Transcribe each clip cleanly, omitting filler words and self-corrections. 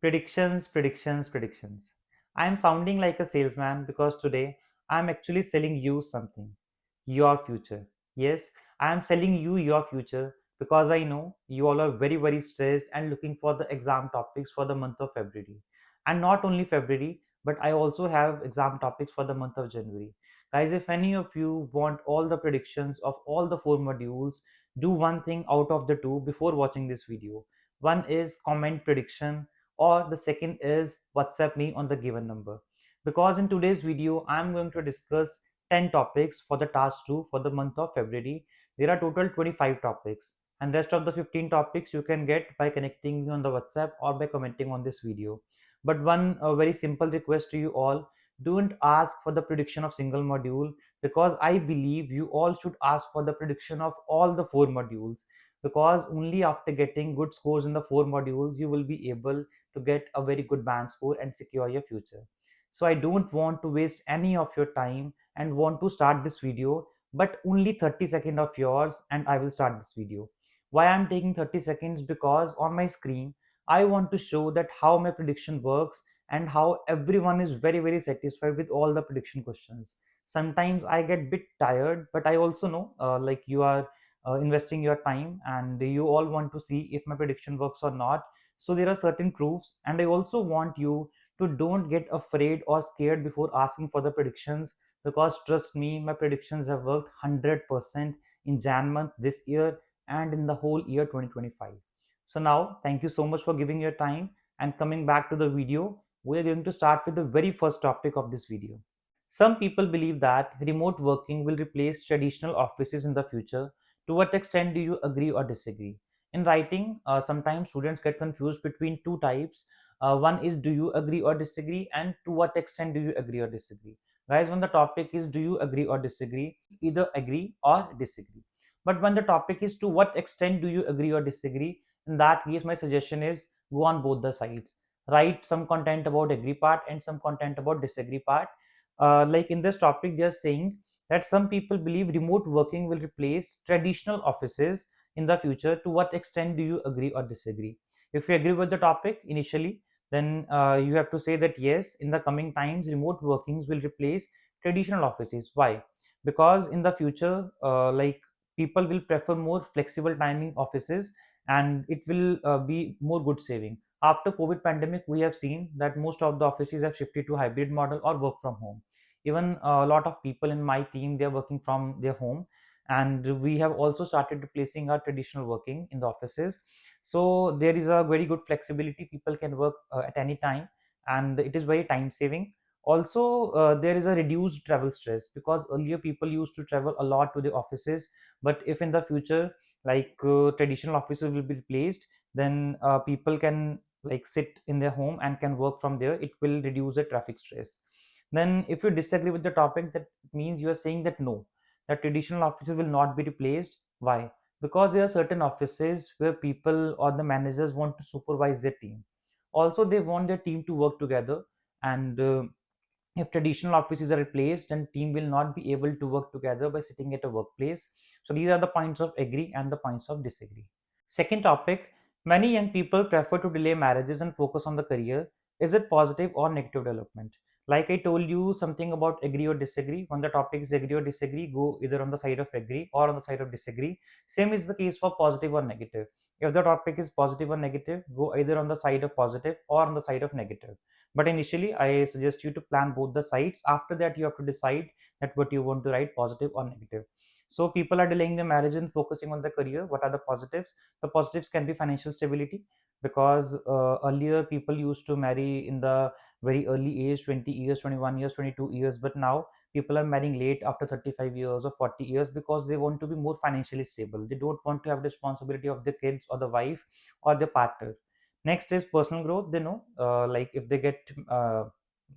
Predictions, predictions, predictions. I am sounding like a salesman because today I am actually selling you something. Your future. Yes, I am selling you your future because I know you all are very, very stressed and looking for the exam topics for the month of February. And not only February, but I also have exam topics for the month of January. Guys, if any of you want all the predictions of all the four modules, do one thing out of the two before watching this video. One is comment prediction, or the second is WhatsApp me on the given number. Because in today's video, I'm going to discuss 10 topics for the task 2 for the month of February. There are total 25 topics, and rest of the 15 topics you can get by connecting me on the WhatsApp or by commenting on this video. But one very simple request to you all, don't ask for the prediction of single module, because I believe you all should ask for the prediction of all the four modules, because only after getting good scores in the four modules you will be able to get a very good band score and secure your future. So I don't want to waste any of your time and want to start this video, but only 30 seconds of yours and I will start this video. Why I'm taking 30 seconds? Because on my screen I want to show that how my prediction works and how everyone is very, very satisfied with all the prediction questions. Sometimes I get bit tired, but I also know like you are investing your time and you all want to see if my prediction works or not. So there are certain proofs, and I also want you to don't get afraid or scared before asking for the predictions, because trust me, my predictions have worked 100% in Jan month this year and in the whole year 2025. So now thank you so much for giving your time and coming back to the video. We are going to start with the very first topic of this video. Some people believe that remote working will replace traditional offices in the future. To what extent do you agree or disagree? In writing, sometimes students get confused between two types. One is, do you agree or disagree, and to what extent do you agree or disagree? Guys, when the topic is do you agree or disagree, either agree or disagree. But when the topic is to what extent do you agree or disagree, in that case, my suggestion is go on both the sides. Write some content about agree part and some content about disagree part. Like in this topic, they are saying that some people believe remote working will replace traditional offices in the future. To what extent do you agree or disagree? If you agree with the topic initially, then you have to say that yes, in the coming times remote workings will replace traditional offices. Why? Because in the future, like people will prefer more flexible timing offices, and it will be more good saving. After COVID pandemic, we have seen that most of the offices have shifted to hybrid model or work from home. Even a lot of people in my team, they are working from their home, and we have also started replacing our traditional working in the offices. So there is a very good flexibility. People can work at any time, and it is very time saving. Also, there is a reduced travel stress, because earlier people used to travel a lot to the offices. But if in the future, like traditional offices will be replaced, then people can like sit in their home and can work from there. It will reduce the traffic stress. Then if you disagree with the topic, that means you are saying that no, that traditional offices will not be replaced. Why? Because there are certain offices where people or the managers want to supervise their team. Also, they want their team to work together, and if traditional offices are replaced, then team will not be able to work together by sitting at a workplace. So these are the points of agree and the points of disagree. Second topic, many young people prefer to delay marriages and focus on the career. Is it positive or negative development? Like I told you something about agree or disagree. When the topic is agree or disagree, go either on the side of agree or on the side of disagree. Same is the case for positive or negative. If the topic is positive or negative, go either on the side of positive or on the side of negative. But initially, I suggest you to plan both the sides. After that, you have to decide that what you want to write, positive or negative. So people are delaying their marriage and focusing on the career. What are the positives? The positives can be financial stability, because earlier people used to marry in the very early age, 20 years, 21 years, 22 years, but now people are marrying late after 35 years or 40 years, because they want to be more financially stable. They don't want to have responsibility of the kids or the wife or the partner. Next is personal growth. They know, like if they get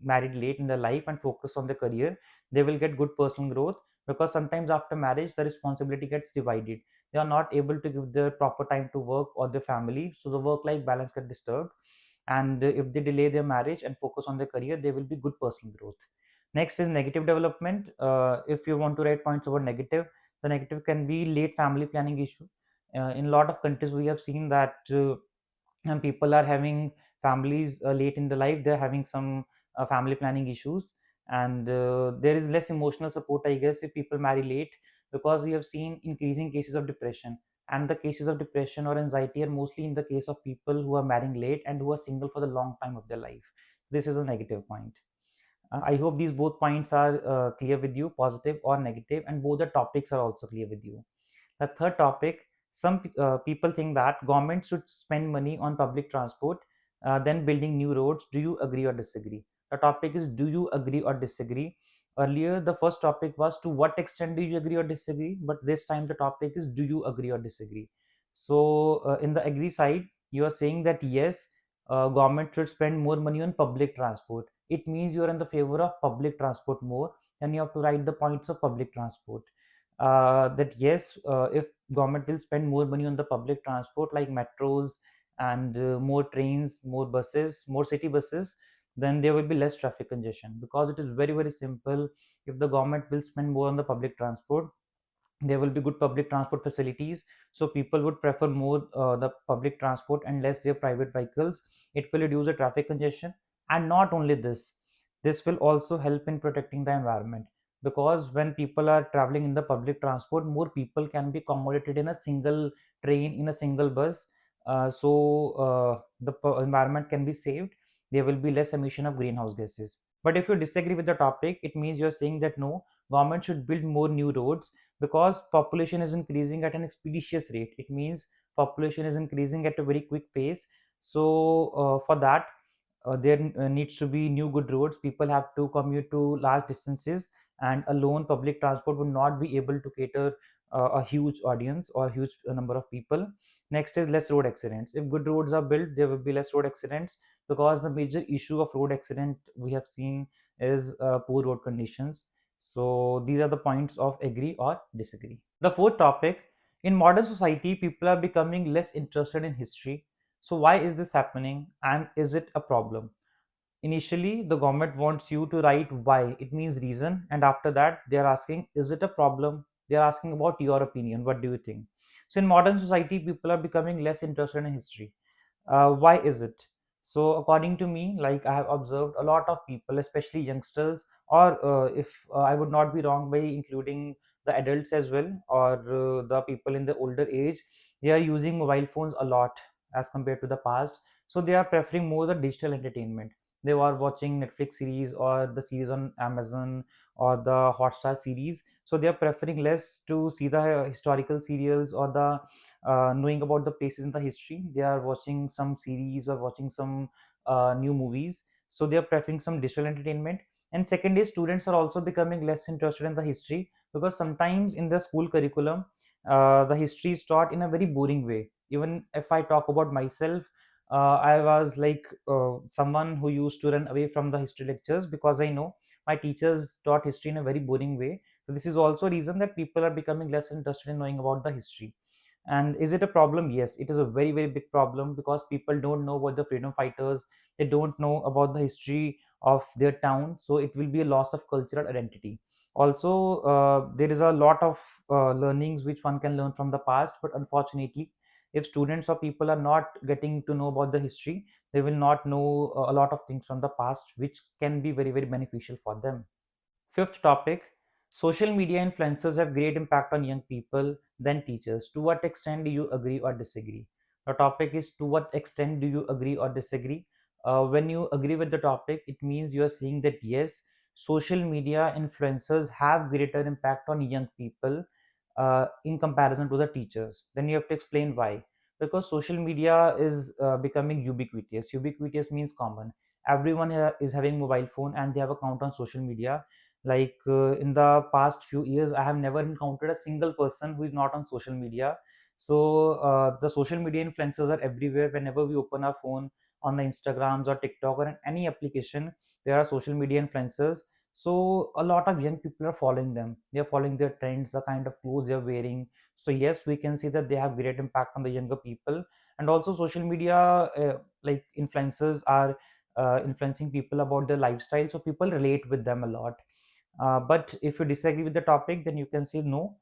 married late in their life and focus on the career, they will get good personal growth, because sometimes after marriage the responsibility gets divided. They are not able to give their proper time to work or their family, so the work life balance get disturbed. And if they delay their marriage and focus on their career, there will be good personal growth. Next is negative development. If you want to write points about negative, the negative can be late family planning issue. In a lot of countries we have seen that and people are having families late in the life, they're having some family planning issues, and there is less emotional support, I guess, if people marry late, because we have seen increasing cases of depression, and the cases of depression or anxiety are mostly in the case of people who are marrying late and who are single for the long time of their life. This is a negative point. I hope these both points are clear with you, positive or negative, and both the topics are also clear with you. The third topic, some people think that government should spend money on public transport than building new roads. Do you agree or disagree? The topic is, do you agree or disagree? Earlier, the first topic was, to what extent do you agree or disagree? But this time, the topic is, do you agree or disagree? So, in the agree side, you are saying that yes, government should spend more money on public transport. It means you are in the favor of public transport more, and you have to write the points of public transport. That yes, if government will spend more money on the public transport like metros and more trains, more buses, more city buses, then there will be less traffic congestion, because it is very very simple. If the government will spend more on the public transport, there will be good public transport facilities, so people would prefer more the public transport and less their private vehicles. It will reduce the traffic congestion, and not only this, this will also help in protecting the environment, because when people are traveling in the public transport, more people can be accommodated in a single train, in a single bus. The environment can be saved. There will be less emission of greenhouse gases. But if you disagree with the topic, it means you're saying that no, government should build more new roads, because population is increasing at an expeditious rate. It means population is increasing at a very quick pace. So for that, there needs to be new good roads. People have to commute to large distances, and alone public transport would not be able to cater a huge audience or a huge number of people. Next is less road accidents. If good roads are built, there will be less road accidents, because the major issue of road accident we have seen is poor road conditions. So these are the points of agree or disagree. The fourth topic, in modern society, people are becoming less interested in history. So why is this happening, and is it a problem? Initially, the government wants you to write why, it means reason, and after that, they are asking, is it a problem? They are asking about your opinion. What do you think? So in modern society, people are becoming less interested in history. Why is it? So according to me, like, I have observed a lot of people, especially youngsters, or if I would not be wrong by including the adults as well, or the people in the older age, they are using mobile phones a lot as compared to the past. So they are preferring more the digital entertainment. They are watching Netflix series or the series on Amazon or the Hotstar series. So they are preferring less to see the historical serials or the knowing about the places in the history. They are watching some series or watching some new movies. So they are preferring some digital entertainment. And second is, students are also becoming less interested in the history, because sometimes in the school curriculum, the history is taught in a very boring way. Even if I talk about myself, I was like someone who used to run away from the history lectures, because I know my teachers taught history in a very boring way. So this is also a reason that people are becoming less interested in knowing about the history. And is it a problem? Yes, it is a very very big problem, because people don't know about the freedom fighters. They don't know about the history of their town, so it will be a loss of cultural identity. Also, there is a lot of learnings which one can learn from the past, but unfortunately, if students or people are not getting to know about the history, they will not know a lot of things from the past, which can be very very beneficial for them. Fifth topic, social media influencers have great impact on young people than teachers. To what extent do you agree or disagree? The topic is, to what extent do you agree or disagree? When you agree with the topic, it means you are saying that yes, social media influencers have greater impact on young people in comparison to the teachers. Then you have to explain why. Because social media is becoming ubiquitous. Ubiquitous means common. Everyone is having mobile phone and they have account on social media. Like in the past few years, I have never encountered a single person who is not on social media. So the social media influencers are everywhere. Whenever we open our phone, on the Instagrams or TikTok or in any application, there are social media influencers. So a lot of young people are following them. They are following their trends, the kind of clothes they are wearing. So yes, we can see that they have great impact on the younger people. And also social media, like influencers are influencing people about their lifestyle, so people relate with them a lot. But if you disagree with the topic, then you can say no.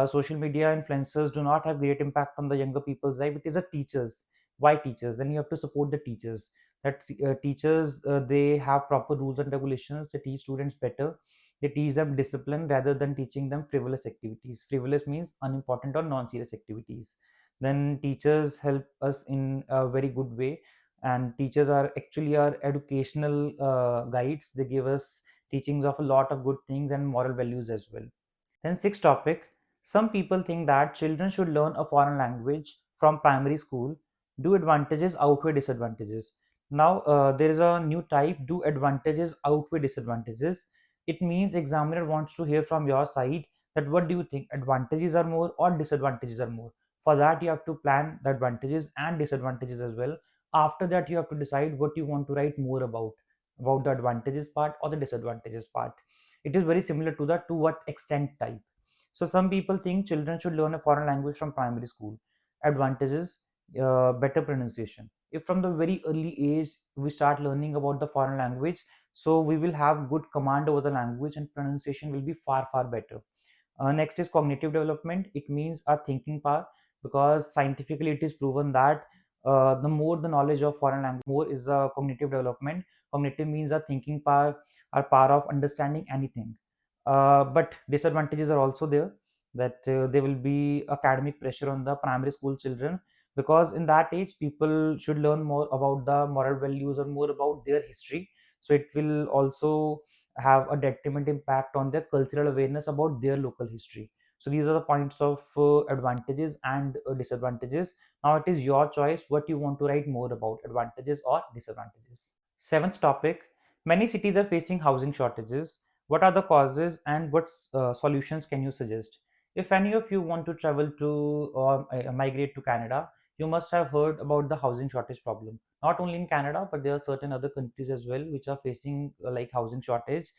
Social media influencers do not have great impact on the younger people's life. It is a teachers. Why teachers? Then you have to support the teachers. that teachers, they have proper rules and regulations. They teach students better. They teach them discipline rather than teaching them frivolous activities. Frivolous means unimportant or non-serious activities. Then teachers help us in a very good way, and teachers are actually our educational guides. They give us teachings of a lot of good things and moral values as well. Then sixth topic, some people think that children should learn a foreign language from primary school. Do advantages outweigh disadvantages? Now there is a new type. Do advantages outweigh disadvantages? It means examiner wants to hear from your side that what do you think, advantages are more or disadvantages are more. For that you have to plan the advantages and disadvantages as well. After that you have to decide what you want to write more about the advantages part or the disadvantages part. It is very similar to the to what extent type. So some people think children should learn a foreign language from primary school. Advantages, better pronunciation. If from the very early age we start learning about the foreign language, so we will have good command over the language and pronunciation will be far better. Next is cognitive development. It means our thinking power, because scientifically it is proven that the more the knowledge of foreign language, more is the cognitive development. Cognitive means our thinking power, our power of understanding anything. But disadvantages are also there, that there will be academic pressure on the primary school children, because in that age people should learn more about the moral values or more about their history. So it will also have a detriment impact on their cultural awareness about their local history. So these are the points of advantages and disadvantages. Now it is your choice what you want to write more about, advantages or disadvantages. Seventh topic, many cities are facing housing shortages. What are the causes and what solutions can you suggest? If any of you want to travel to or migrate to Canada, you must have heard about the housing shortage problem. Not only in Canada, but there are certain other countries as well which are facing like housing shortage.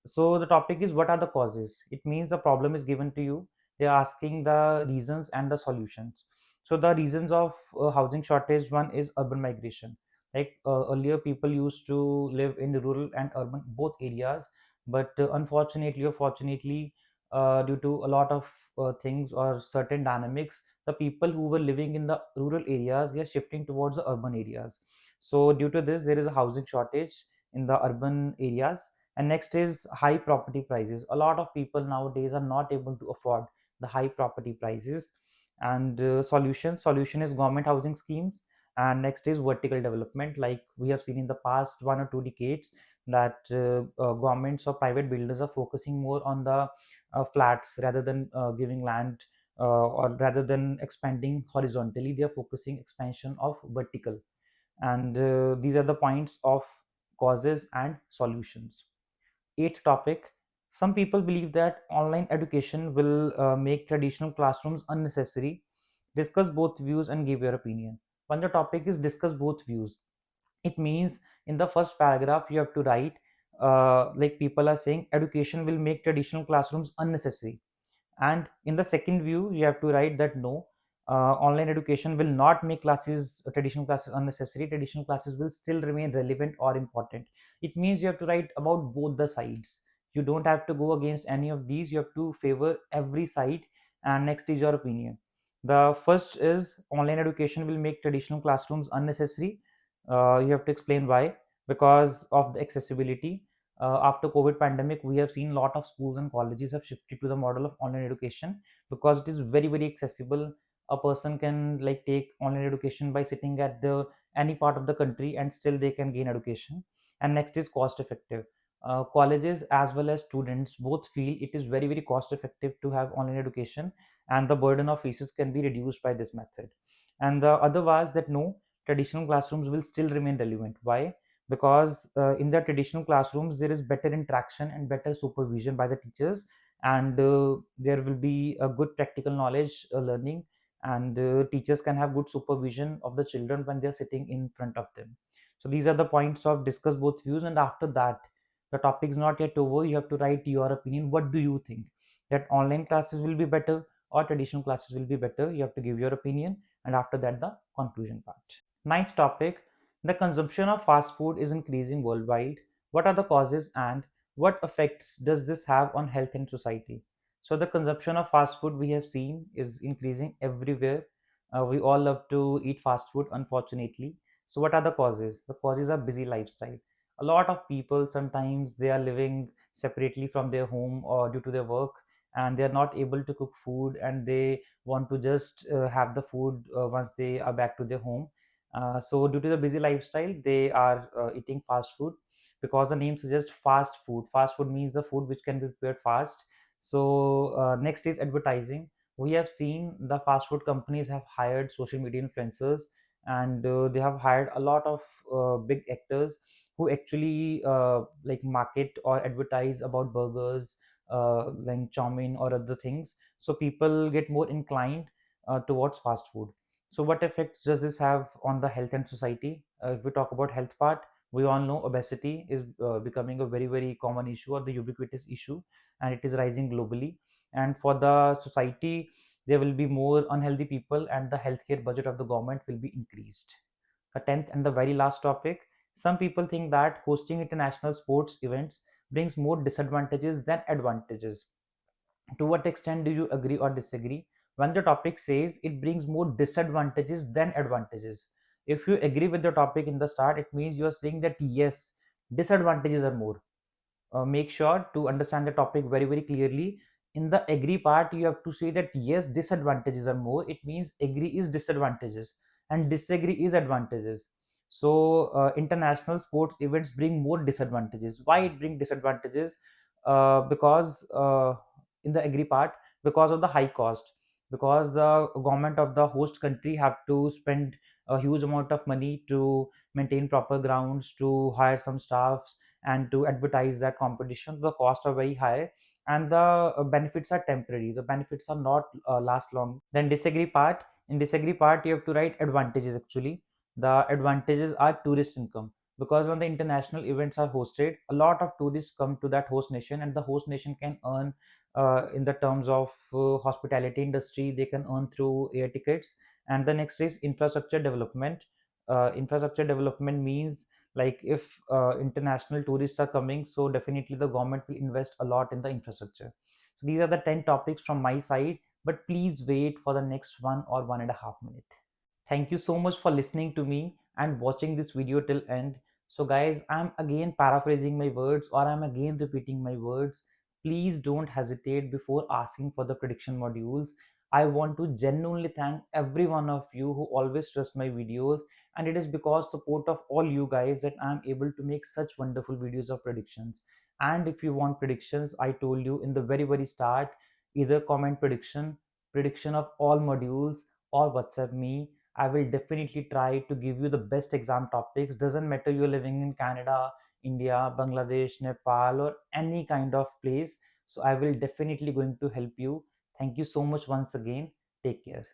So the topic is what are the causes? It means the problem is given to you. They are asking the reasons and the solutions. So the reasons of housing shortage, one is urban migration. Like earlier people used to live in rural and urban both areas, but unfortunately or fortunately, due to a lot of things or certain dynamics, the people who were living in the rural areas, they are shifting towards the urban areas. So due to this there is a housing shortage in the urban areas. And next is high property prices. A lot of people nowadays are not able to afford the high property prices. And solution is government housing schemes. And next is vertical development, like we have seen in the past 1 or 2 decades, that governments or private builders are focusing more on the flats rather than giving land, or rather than expanding horizontally, they are focusing expansion of vertical. And these are the points of causes and solutions. Eighth topic, some people believe that online education will make traditional classrooms unnecessary. Discuss both views and give your opinion. When the topic is discuss both views, it means in the first paragraph you have to write, like people are saying education will make traditional classrooms unnecessary. And in the second view you have to write that no, online education will not make traditional classes unnecessary. Traditional classes will still remain relevant or important. It means you have to write about both the sides. You don't have to go against any of these, you have to favor every side. And next is your opinion. The first is online education will make traditional classrooms unnecessary. You have to explain why. Because of the accessibility, after COVID pandemic, we have seen a lot of schools and colleges have shifted to the model of online education, because it is very accessible. A person can like take online education by sitting at the any part of the country and still they can gain education. And next is cost effective. Colleges as well as students both feel it is very cost effective to have online education, and the burden of fees can be reduced by this method. And the other was that no, traditional classrooms will still remain relevant. Why? Because in the traditional classrooms there is better interaction and better supervision by the teachers. And there will be a good practical knowledge learning. And teachers can have good supervision of the children when they are sitting in front of them. So these are the points of discuss both views. And after that, the topic is not yet over, you have to write your opinion. What do you think, that online classes will be better or traditional classes will be better? You have to give your opinion. And after that, the conclusion part. Ninth topic, the consumption of fast food is increasing worldwide. What are the causes and what effects does this have on health and society? So, the consumption of fast food we have seen is increasing everywhere. We all love to eat fast food, unfortunately. So what are the causes? The causes are busy lifestyle. A lot of people, sometimes they are living separately from their home or due to their work, and they are not able to cook food, and they want to just have the food once they are back to their home. So due to the busy lifestyle, they are eating fast food, because the name suggests fast food. Fast food means the food which can be prepared fast. So next is advertising. We have seen the fast food companies have hired social media influencers, and they have hired a lot of big actors who actually like market or advertise about burgers, like chow mein or other things, so people get more inclined towards fast food. So what effects does this have on the health and society? If we talk about health part, we all know obesity is becoming a very very common issue, or the ubiquitous issue, and it is rising globally. And for the society, there will be more unhealthy people, and the healthcare budget of the government will be increased. The 10th and the very last topic: some people think that hosting international sports events brings more disadvantages than advantages. To what extent do you agree or disagree? When the topic says it brings more disadvantages than advantages, if you agree with the topic in the start, it means you are saying that yes, disadvantages are more. Make sure to understand the topic very very clearly. In the agree part, you have to say that yes, disadvantages are more. It means agree is disadvantages and disagree is advantages. So international sports events bring more disadvantages. Why it bring disadvantages? Because in the agree part, because of the high cost, because the government of the host country have to spend a huge amount of money to maintain proper grounds, to hire some staffs, and to advertise that competition. The costs are very high, and the benefits are temporary. The benefits are not last long. Then disagree part. In disagree part, you have to write advantages. Actually, the advantages are tourist income, because when the international events are hosted, a lot of tourists come to that host nation, and the host nation can earn in the terms of hospitality industry. They can earn through air tickets. And the next is infrastructure development. Infrastructure development means, like, if international tourists are coming, so definitely the government will invest a lot in the infrastructure. So these are the 10 topics from my side, but please wait for the next 1 or 1.5 minute. Thank you so much for listening to me and watching this video till end. So guys, I'm again paraphrasing my words, or I'm again repeating my words. Please don't hesitate before asking for the prediction modules. I want to genuinely thank every one of you who always trust my videos, and it is because support of all you guys that I'm able to make such wonderful videos of predictions. And if you want predictions, I told you in the very very start, either comment prediction of all modules, or WhatsApp me. I will definitely try to give you the best exam topics. Doesn't matter you're living in Canada, India, Bangladesh, Nepal, or any kind of place. So I will definitely going to help you. Thank you so much once again. Take care.